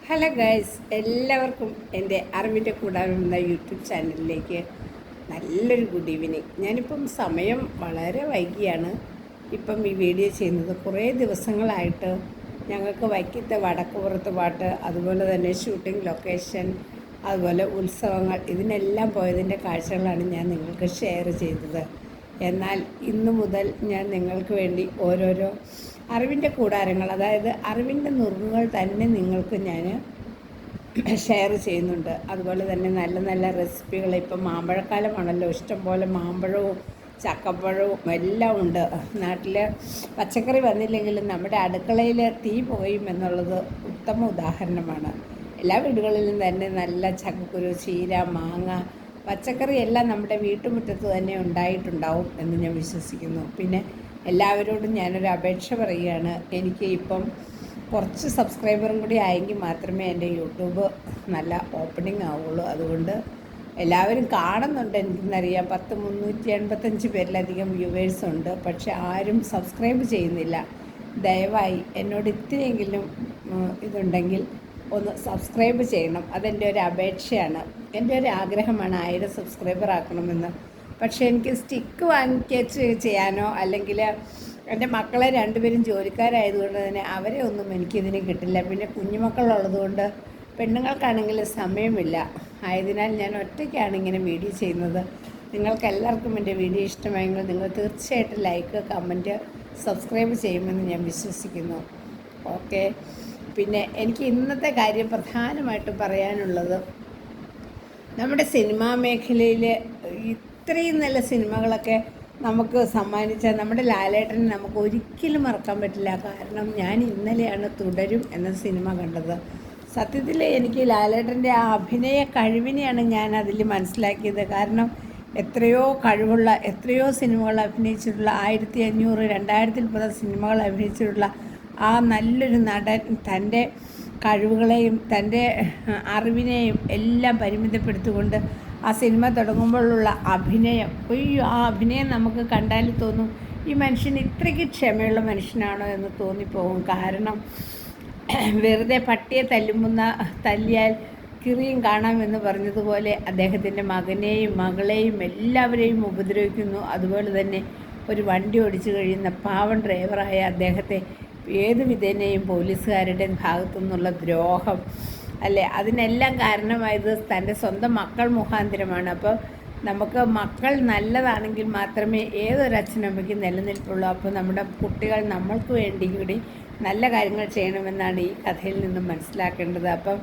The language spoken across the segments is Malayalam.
ഹലോ ഗൈസ്, എല്ലാവർക്കും എൻ്റെ അറിവിൻ്റെ കൂടാവുന്ന യൂട്യൂബ് ചാനലിലേക്ക് നല്ലൊരു ഗുഡ് ഈവനിങ്. ഞാനിപ്പം സമയം വളരെ വൈകിയാണ് ഇപ്പം ഈ വീഡിയോ ചെയ്യുന്നത്. കുറേ ദിവസങ്ങളായിട്ട് ഞങ്ങൾക്ക് വൈക്കത്തെ വടക്കുപുറത്ത് പാട്ട്, അതുപോലെ തന്നെ ഷൂട്ടിംഗ് ലൊക്കേഷൻ, അതുപോലെ ഉത്സവങ്ങൾ, ഇതിനെല്ലാം പോയതിൻ്റെ കാഴ്ചകളാണ് ഞാൻ നിങ്ങൾക്ക് ഷെയർ ചെയ്തത്. എന്നാൽ ഇന്നു മുതൽ ഞാൻ നിങ്ങൾക്ക് വേണ്ടി ഓരോരോ അറിവിൻ്റെ കൂടാരങ്ങൾ, അതായത് അറിവിൻ്റെ നുറുങ്ങുകൾ തന്നെ നിങ്ങൾക്ക് ഞാൻ ഷെയർ ചെയ്യുന്നുണ്ട്. അതുപോലെ തന്നെ നല്ല നല്ല റെസിപ്പികൾ. ഇപ്പം മാമ്പഴക്കാലമാണല്ലോ, ഇഷ്ടംപോലെ മാമ്പഴവും ചക്കപ്പഴവും എല്ലാം ഉണ്ട്. നാട്ടിൽ പച്ചക്കറി വന്നില്ലെങ്കിലും നമ്മുടെ അടുക്കളയിൽ തീ പുകയും എന്നുള്ളത് ഉത്തമ ഉദാഹരണമാണ്. എല്ലാ വീടുകളിലും തന്നെ നല്ല ചക്കക്കുരു, ചീര, മാങ്ങ, പച്ചക്കറി എല്ലാം നമ്മുടെ വീട്ടുമുറ്റത്ത് തന്നെ ഉണ്ടായിട്ടുണ്ടാവും എന്ന് ഞാൻ വിശ്വസിക്കുന്നു. പിന്നെ എല്ലാവരോടും ഞാനൊരു അപേക്ഷ പറയുകയാണ്. എനിക്ക് ഇപ്പം കുറച്ച് സബ്സ്ക്രൈബറും കൂടി ആയെങ്കിൽ മാത്രമേ എൻ്റെ യൂട്യൂബ് നല്ല ഓപ്പണിംഗ് ആവുള്ളൂ. അതുകൊണ്ട് എല്ലാവരും കാണുന്നുണ്ട്, എനിക്കെന്നറിയാം. 385 പേരിലധികം വ്യൂവേഴ്സ് ഉണ്ട്. പക്ഷെ ആരും സബ്സ്ക്രൈബ് ചെയ്യുന്നില്ല. ദയവായി എന്നോട് ഇത്തിരിയെങ്കിലും ഇതുണ്ടെങ്കിൽ ഒന്ന് സബ്സ്ക്രൈബ് ചെയ്യണം. അതെൻ്റെ ഒരു അപേക്ഷയാണ്, എൻ്റെ ഒരു ആഗ്രഹമാണ് 1000 സബ്സ്ക്രൈബർ ആക്കണമെന്ന്. പക്ഷേ എനിക്ക് സ്റ്റിക്ക് വാങ്ങിച്ച് ചെയ്യാനോ, അല്ലെങ്കിൽ എൻ്റെ മക്കളെ രണ്ടുപേരും ജോലിക്കാരായതുകൊണ്ട് തന്നെ അവരെ ഒന്നും എനിക്കിതിന് കിട്ടില്ല. പിന്നെ കുഞ്ഞുമക്കളുള്ളതുകൊണ്ട് പെണ്ണുങ്ങൾക്കാണെങ്കിൽ സമയമില്ല. ആയതിനാൽ ഞാൻ ഒറ്റയ്ക്കാണ് ഇങ്ങനെ വീഡിയോ ചെയ്യുന്നത്. നിങ്ങൾക്ക് എല്ലാവർക്കും എൻ്റെ വീഡിയോ ഇഷ്ടമായെങ്കിൽ നിങ്ങൾ തീർച്ചയായിട്ടും ലൈക്ക്, കമൻറ്റ്, സബ്സ്ക്രൈബ് ചെയ്യുമെന്ന് ഞാൻ വിശ്വസിക്കുന്നു. ഓക്കെ. പിന്നെ എനിക്ക് ഇന്നത്തെ കാര്യം പ്രധാനമായിട്ടും പറയാനുള്ളത്, നമ്മുടെ സിനിമാ മേഖലയിൽ ഇത്രയും നല്ല സിനിമകളൊക്കെ നമുക്ക് സമ്മാനിച്ച നമ്മുടെ ലാലേട്ടനെ നമുക്ക് ഒരിക്കലും മറക്കാൻ പറ്റില്ല. കാരണം ഞാൻ ഇന്നലെയാണ് തുടരും എന്ന സിനിമ കണ്ടത്. സത്യത്തിൽ എനിക്ക് ലാലേട്ടൻ്റെ ആ അഭിനയ കഴിവിനെയാണ് ഞാൻ അതിൽ മനസ്സിലാക്കിയത്. കാരണം എത്രയോ കഴിവുള്ള, എത്രയോ സിനിമകൾ അഭിനയിച്ചിട്ടുള്ള, 1500, 2000 സിനിമകൾ അഭിനയിച്ചിട്ടുള്ള ആ നല്ലൊരു നടൻ തൻ്റെ കഴിവുകളെയും തൻ്റെ അറിവിനെയും എല്ലാം പരിമിതപ്പെടുത്തിക്കൊണ്ട് ആ സിനിമ തുടങ്ങുമ്പോഴുള്ള അഭിനയം, ആ അഭിനയം നമുക്ക് കണ്ടാൽ തോന്നും ഈ മനുഷ്യൻ ഇത്രയ്ക്ക് ക്ഷമയുള്ള മനുഷ്യനാണോ എന്ന് തോന്നിപ്പോകും. കാരണം വെറുതെ പട്ടിയെ തല്ലിയാൽ കിറിയും കാണാമെന്ന് പറഞ്ഞതുപോലെ അദ്ദേഹത്തിൻ്റെ മകനെയും മകളെയും എല്ലാവരെയും ഉപദ്രവിക്കുന്നു. അതുപോലെ തന്നെ ഒരു വണ്ടി ഓടിച്ചു കഴിയുന്ന പാവം ഡ്രൈവറായ അദ്ദേഹത്തെ ഏത് വിധേനയും പോലീസുകാരുടെ ഭാഗത്തു നിന്നുള്ള ദ്രോഹം അല്ലേ, അതിനെല്ലാം കാരണമായത് തൻ്റെ സ്വന്തം മക്കൾ മുഖാന്തരമാണ്. അപ്പോൾ നമുക്ക് മക്കൾ നല്ലതാണെങ്കിൽ മാത്രമേ ഏതൊരച്ഛനമ്മയ്ക്കും നിലനിൽപ്പുള്ളൂ. അപ്പോൾ നമ്മുടെ കുട്ടികൾ നമ്മൾക്ക് വേണ്ടി കൂടി നല്ല കാര്യങ്ങൾ ചെയ്യണമെന്നാണ് ഈ കഥയിൽ നിന്നും മനസ്സിലാക്കേണ്ടത്. അപ്പം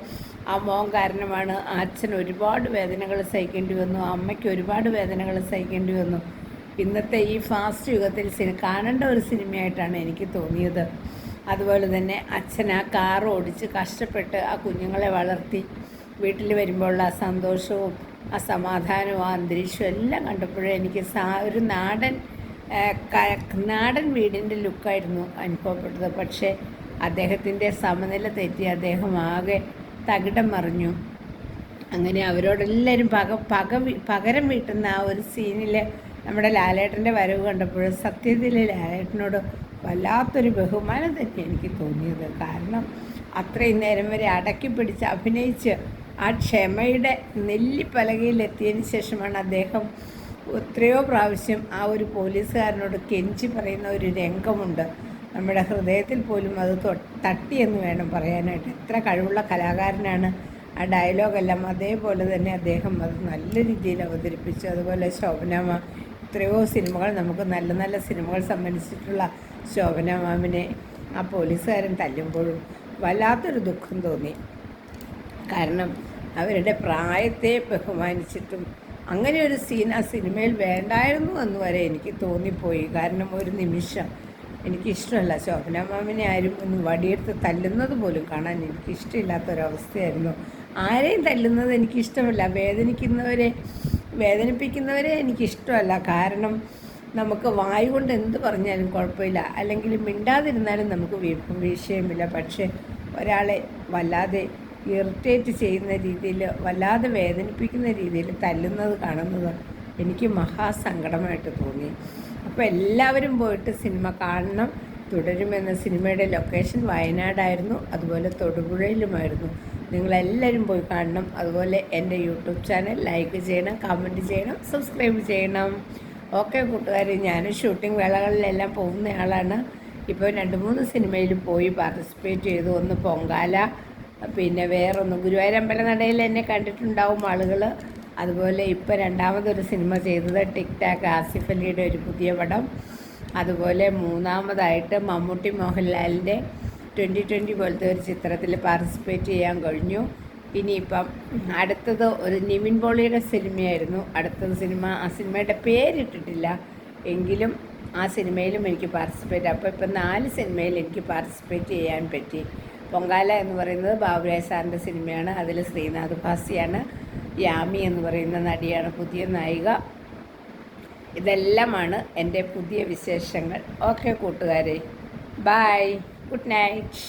ആ മോൻ കാരണമാണ് ആ അച്ഛൻ ഒരുപാട് വേദനകൾ സഹിക്കേണ്ടി വന്നു, അമ്മയ്ക്ക് ഒരുപാട് വേദനകൾ സഹിക്കേണ്ടി വന്നു. ഇന്നത്തെ ഈ ഫാസ്റ്റ് യുഗത്തിൽ കാണേണ്ട ഒരു സിനിമയായിട്ടാണ് എനിക്ക് തോന്നിയത്. അതുപോലെ തന്നെ അച്ഛൻ ആ കാർ ഓടിച്ച് കഷ്ടപ്പെട്ട് ആ കുഞ്ഞുങ്ങളെ വളർത്തി വീട്ടിൽ വരുമ്പോഴുള്ള ആ സന്തോഷവും ആ സമാധാനവും ആ അന്തരീക്ഷവും എല്ലാം കണ്ടപ്പോഴേ എനിക്ക് ഒരു നാടൻ വീടിൻ്റെ ലുക്കായിരുന്നു അനുഭവപ്പെട്ടത്. പക്ഷേ അദ്ദേഹത്തിൻ്റെ സമനില തെറ്റി അദ്ദേഹം ആകെ തകിടം മറിഞ്ഞു. അങ്ങനെ അവരോടെല്ലാവരും പകരം വീട്ടുന്ന ആ ഒരു സീനിൽ നമ്മുടെ ലാലേട്ടൻ്റെ വരവ് കണ്ടപ്പോൾ സത്യത്തിൽ ലാലേട്ടനോട് വല്ലാത്തൊരു ബഹുമാനം തന്നെ എനിക്ക് തോന്നിയത്. കാരണം അത്രയും നേരം വരെ അടക്കി പിടിച്ച് അഭിനയിച്ച് ആ ക്ഷമയുടെ നെല്ലിപ്പലകയിലെത്തിയതിന് ശേഷമാണ് അദ്ദേഹം എത്രയോ പ്രാവശ്യം ആ ഒരു പോലീസുകാരനോട് കെഞ്ചി പറയുന്ന ഒരു രംഗമുണ്ട്. നമ്മുടെ ഹൃദയത്തിൽ പോലും അത് തട്ടിയെന്ന് വേണം പറയാനായിട്ട്. എത്ര കഴിവുള്ള കലാകാരനാണ് ആ ഡയലോഗെല്ലാം. അതേപോലെ തന്നെ അദ്ദേഹം അത് നല്ല രീതിയിൽ അവതരിപ്പിച്ചു. അതുപോലെ ശോഭനാമ്മ, എത്രയോ സിനിമകൾ, നമുക്ക് നല്ല നല്ല സിനിമകൾ സമ്മാനിച്ചിട്ടുള്ള ശോഭനാമാമിനെ ആ പോലീസുകാരൻ തല്ലുമ്പോഴും വല്ലാത്തൊരു ദുഃഖം തോന്നി. കാരണം അവരുടെ പ്രായത്തെ ബഹുമാനിച്ചിട്ടും അങ്ങനെ ഒരു സീൻ ആ സിനിമയിൽ വേണ്ടായിരുന്നു എന്ന് വരെ എനിക്ക് തോന്നിപ്പോയി. കാരണം ഒരു നിമിഷം എനിക്കിഷ്ടമല്ല, ശോഭനാമാമിനെ ആരും ഒന്ന് വടിയെടുത്ത് തല്ലുന്നത് പോലും കാണാൻ എനിക്കിഷ്ടമില്ലാത്തൊരവസ്ഥയായിരുന്നു. ആരെയും തല്ലുന്നത് എനിക്കിഷ്ടമല്ല, വേദനിപ്പിക്കുന്നവരെ എനിക്കിഷ്ടമല്ല. കാരണം നമുക്ക് വായു കൊണ്ട് എന്ത് പറഞ്ഞാലും കുഴപ്പമില്ല, അല്ലെങ്കിൽ മിണ്ടാതിരുന്നാലും നമുക്ക് വിഷയമില്ല. പക്ഷേ ഒരാളെ വല്ലാതെ ഇറിറ്റേറ്റ് ചെയ്യുന്ന രീതിയിൽ, വല്ലാതെ വേദനിപ്പിക്കുന്ന രീതിയിൽ തല്ലുന്നത് കാണുന്നത് എനിക്ക് മഹാസങ്കടമായിട്ട് തോന്നി. അപ്പോൾ എല്ലാവരും പോയിട്ട് സിനിമ കാണണം. തുടരുമെന്ന സിനിമയുടെ ലൊക്കേഷൻ വയനാടായിരുന്നു, അതുപോലെ തൊടുപുഴയിലുമായിരുന്നു. നിങ്ങളെല്ലാവരും പോയി കാണണം. അതുപോലെ എൻ്റെ യൂട്യൂബ് ചാനൽ ലൈക്ക് ചെയ്യണം, കമൻറ്റ് ചെയ്യണം, സബ്സ്ക്രൈബ് ചെയ്യണം. ഓക്കെ കൂട്ടുകാരെ, ഞാൻ ഷൂട്ടിംഗ് വേളകളിലെല്ലാം പോകുന്നയാളാണ്. ഇപ്പോൾ 2-3 സിനിമയിൽ പോയി പാർട്ടിസിപ്പേറ്റ് ചെയ്തു. ഒന്ന് പൊങ്കാല, പിന്നെ വേറൊന്ന് ഗുരുവായൂർ അമ്പലനടയിൽ എന്നെ കണ്ടിട്ടുണ്ടാവും ആളുകൾ. അതുപോലെ ഇപ്പോൾ രണ്ടാമതൊരു സിനിമ ചെയ്തത് ടിക് ടാക്ക്, ആസിഫ് അലിയുടെ ഒരു പുതിയ പടം. അതുപോലെ മൂന്നാമതായിട്ട് മമ്മൂട്ടി മോഹൻലാലിൻ്റെ 2020 പോലത്തെ ഒരു ചിത്രത്തിൽ പാർട്ടിസിപ്പേറ്റ് ചെയ്യാൻ കഴിഞ്ഞു. ഇനിയിപ്പം അടുത്തത് ഒരു നിവിൻ പോളിയുടെ സിനിമയായിരുന്നു. അടുത്തത് സിനിമ, ആ സിനിമയുടെ പേരിട്ടിട്ടില്ല, എങ്കിലും ആ സിനിമയിലും എനിക്ക് പാർട്ടിസിപ്പേറ്റ്. അപ്പോൾ ഇപ്പം 4 സിനിമയിൽ എനിക്ക് പാർട്ടിസിപ്പേറ്റ് ചെയ്യാൻ പറ്റി. പൊങ്കാല എന്ന് പറയുന്നത് ബാബുരായ് സാറിൻ്റെ സിനിമയാണ്. അതിൽ ശ്രീനാഥ് ഭാസിയാണ്. യാമി എന്ന് പറയുന്ന നടിയാണ് പുതിയ നായിക. ഇതെല്ലാമാണ് എൻ്റെ പുതിയ വിശേഷങ്ങൾ. ഓക്കെ കൂട്ടുകാരെ, ബൈ, ഗുഡ് നൈറ്റ്.